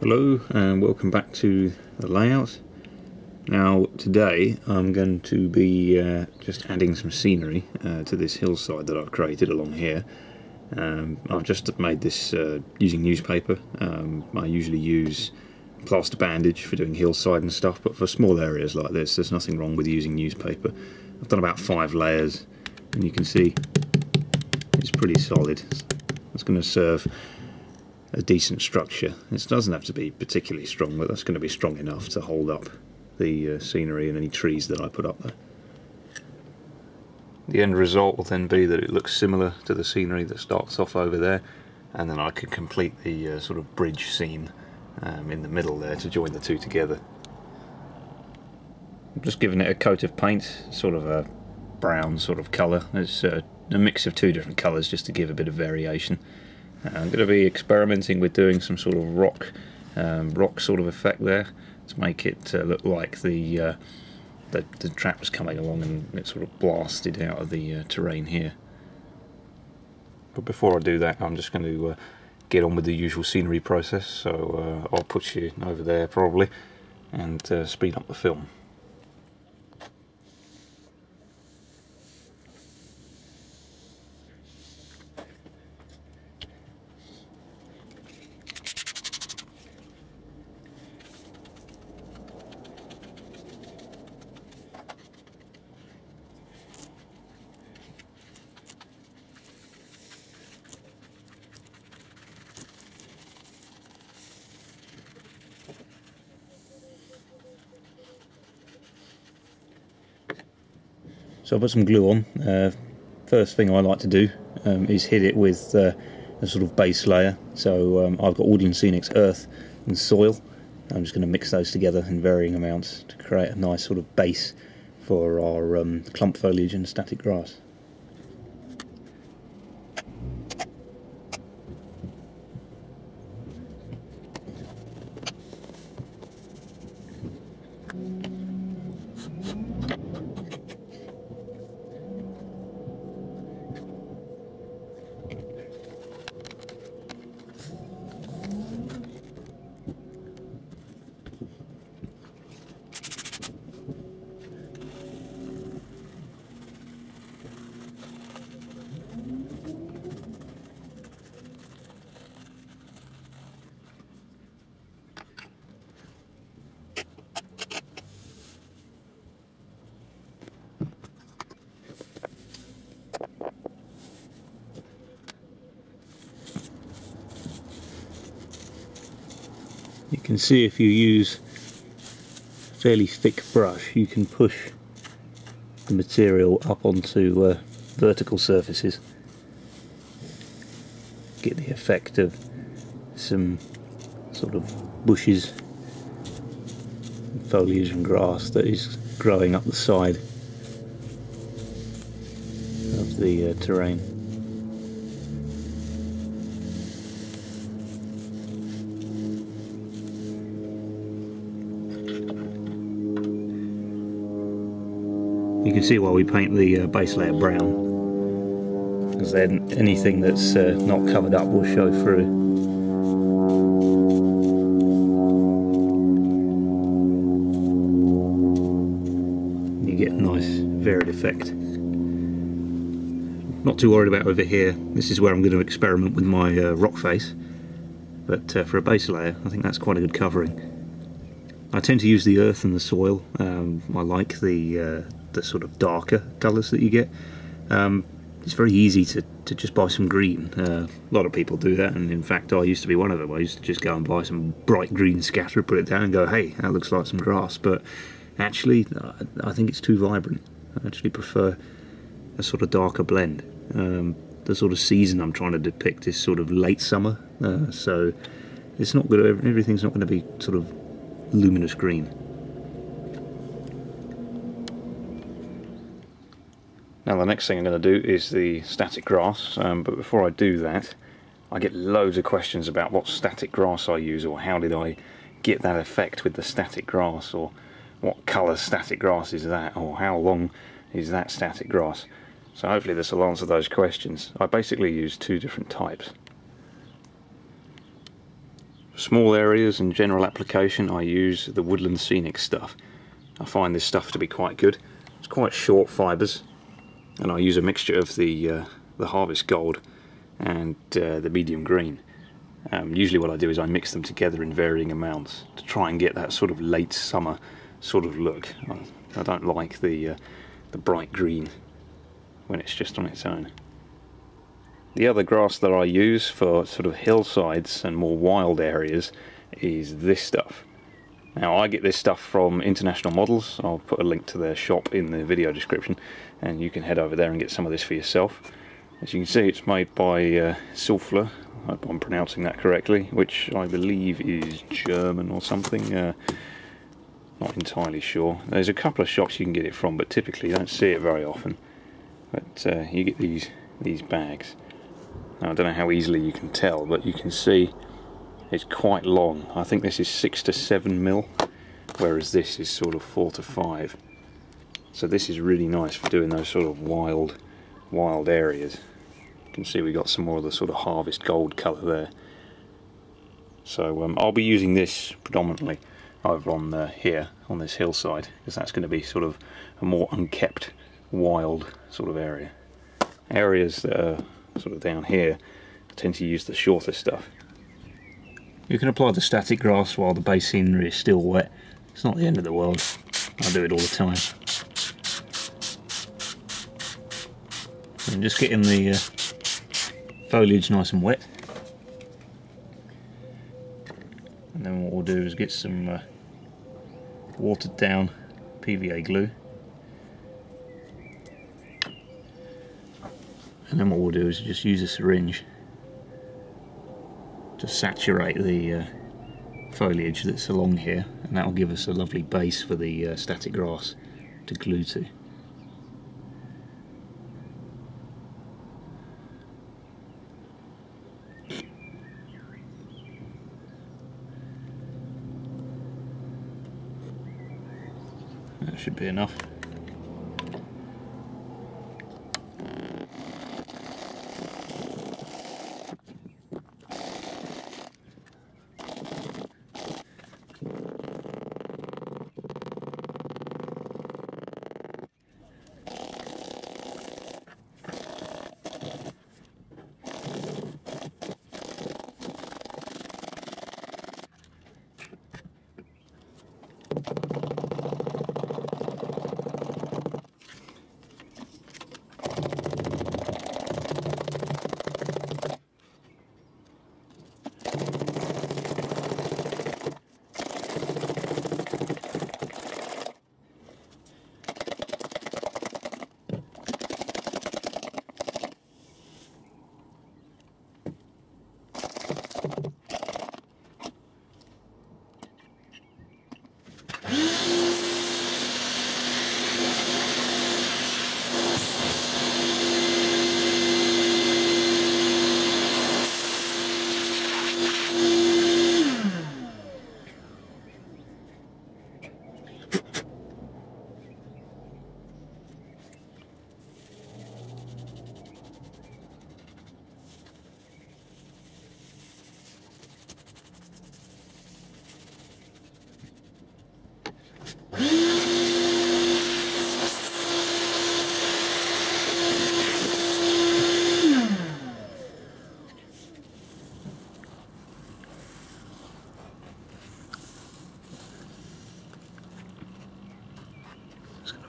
Hello and welcome back to the layout. Now today I'm going to be just adding some scenery to this hillside that I've created along here. I've just made this using newspaper. I usually use plaster bandage for doing hillside and stuff, but for small areas like this there's nothing wrong with using newspaper. I've done about 5 layers and you can see it's pretty solid. It's going to serve a decent structure. It doesn't have to be particularly strong, but that's going to be strong enough to hold up the scenery and any trees that I put up there. The end result will then be that it looks similar to the scenery that starts off over there, and then I can complete the sort of bridge scene in the middle there to join the two together. I'm just giving it a coat of paint, sort of a brown sort of colour. It's a mix of 2 different colours just to give a bit of variation. I'm going to be experimenting with doing some sort of rock sort of effect there to make it look like the trap was coming along and it sort of blasted out of the terrain here. But before I do that, I'm just going to get on with the usual scenery process, so I'll put you over there probably and speed up the film. So I put some glue on. First thing I like to do is hit it with a sort of base layer. So I've got Woodland Scenics earth and soil. I'm just going to mix those together in varying amounts to create a nice sort of base for our clump foliage and static grass. You can see if you use a fairly thick brush you can push the material up onto vertical surfaces. Get the effect of some sort of bushes, foliage and grass that is growing up the side of the terrain. You can see why we paint the base layer brown, because then anything that's not covered up will show through. You get a nice varied effect. Not too worried about over here. This is where I'm going to experiment with my rock face, but for a base layer I think that's quite a good covering. I tend to use the earth and the soil. I like the sort of darker colours that you get. It's very easy to just buy some green. A lot of people do that, and in fact I used to be one of them. I used to just go and buy some bright green scatter, put it down and go, hey, that looks like some grass. But actually I think it's too vibrant. I actually prefer a sort of darker blend. The sort of season I'm trying to depict is sort of late summer, so it's not good. Everything's not going to be sort of luminous green. Now the next thing I'm going to do is the static grass, but before I do that I get loads of questions about what static grass I use, or how did I get that effect with the static grass, or what colour static grass is that, or how long is that static grass. So hopefully this will answer those questions. I basically use 2 different types. small areas and general application, I use the Woodland Scenic stuff. I find this stuff to be quite good. It's quite short fibres, and I use a mixture of the Harvest Gold and the medium green. Usually what I do is I mix them together in varying amounts to try and get that sort of late summer sort of look. I don't like the bright green when it's just on its own. The other grass that I use for sort of hillsides and more wild areas is this stuff. Now I get this stuff from International Models. I'll put a link to their shop in the video description and you can head over there and get some of this for yourself. As you can see, it's made by Sulfler, I hope I'm pronouncing that correctly, which I believe is German or something, not entirely sure. There's a couple of shops you can get it from, but typically you don't see it very often. But you get these bags. Now, I don't know how easily you can tell, but you can see it's quite long. I think this is 6 to 7 mil, whereas this is sort of 4 to 5. So this is really nice for doing those sort of wild areas. You can see we got some more of the sort of Harvest Gold colour there. So I'll be using this predominantly over on here on this hillside, because that's going to be sort of a more unkept, wild sort of area. Areas that are sort of down here, I tend to use the shorter stuff. You can apply the static grass while the base scenery is still wet. It's not the end of the world. I do it all the time. And just getting the foliage nice and wet. And then what we'll do is get some watered down PVA glue. And then what we'll do is just use a syringe to saturate the foliage that's along here, and that will give us a lovely base for the static grass to glue to. That should be enough.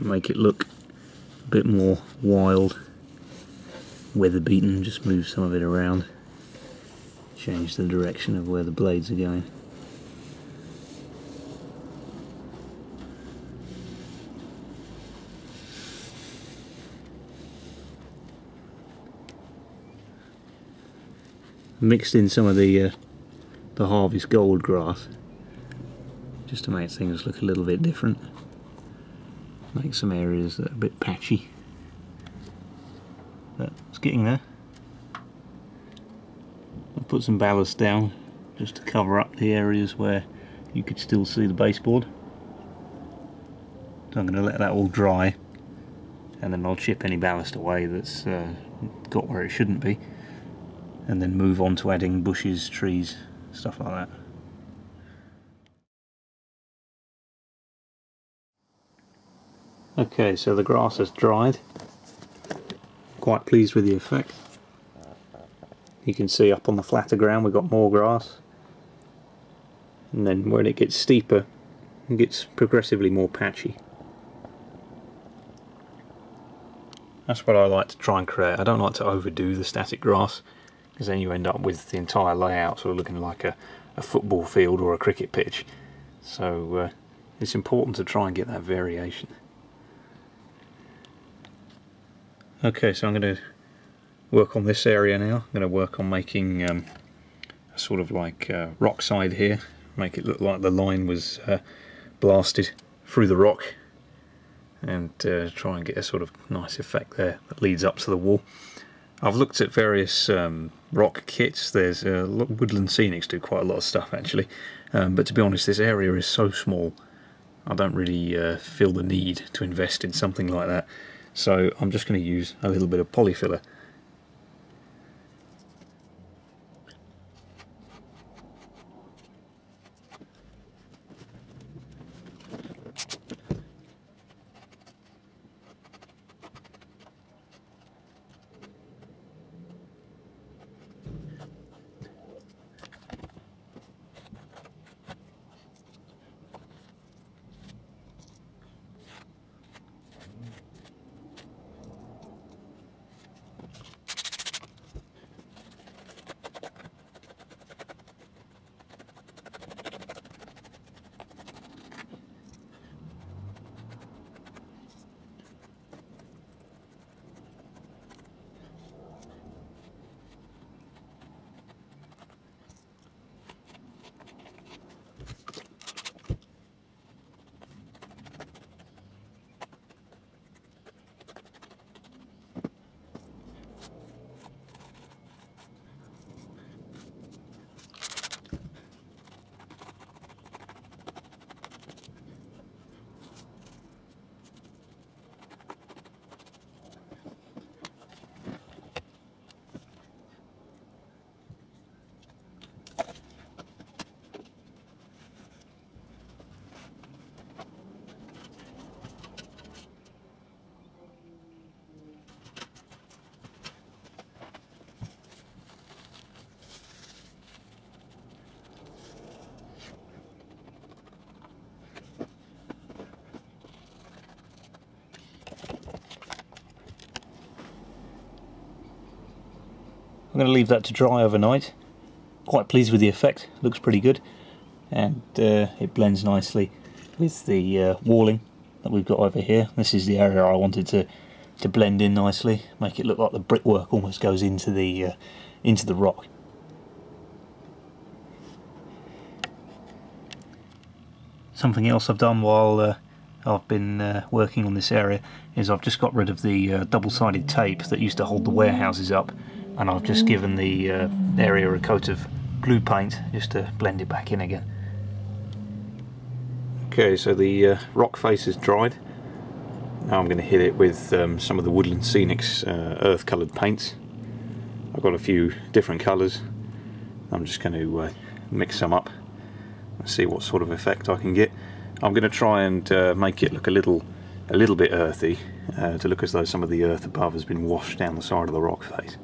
Make it look a bit more wild, weather beaten. Just move some of it around, change the direction of where the blades are going. Mixed in some of the Harvest Gold grass just to make things look a little bit different. Make some areas that are a bit patchy, but it's getting there. I'll put some ballast down just to cover up the areas where you could still see the baseboard. So I'm going to let that all dry, and then I'll chip any ballast away that's got where it shouldn't be, and then move on to adding bushes, trees, stuff like that. Okay, so the grass has dried. Quite pleased with the effect. You can see up on the flatter ground we've got more grass, and then when it gets steeper it gets progressively more patchy. That's what I like to try and create. I don't like to overdo the static grass, because then you end up with the entire layout sort of looking like a football field or a cricket pitch. So it's important to try and get that variation. Okay, so I'm going to work on this area now. I'm going to work on making a sort of like rock side here, make it look like the line was blasted through the rock, and try and get a sort of nice effect there that leads up to the wall. I've looked at various rock kits. There's Woodland Scenics do quite a lot of stuff actually, but to be honest, this area is so small I don't really feel the need to invest in something like that. So I'm just going to use a little bit of polyfiller. I'm going to leave that to dry overnight. Quite pleased with the effect, looks pretty good, and it blends nicely with the walling that we've got over here. This is the area I wanted to blend in nicely, make it look like the brickwork almost goes into the rock. Something else I've done while I've been working on this area is I've just got rid of the double-sided tape that used to hold the warehouses up, and I've just given the area a coat of glue paint just to blend it back in again. Okay, so the rock face is dried. Now I'm going to hit it with some of the Woodland Scenics earth coloured paints. I've got a few different colours. I'm just going to mix some up and see what sort of effect I can get. I'm going to try and make it look a little bit earthy, to look as though some of the earth above has been washed down the side of the rock face.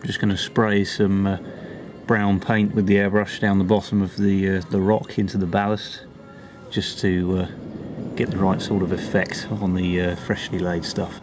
I'm just going to spray some brown paint with the airbrush down the bottom of the rock into the ballast, just to get the right sort of effect on the freshly laid stuff.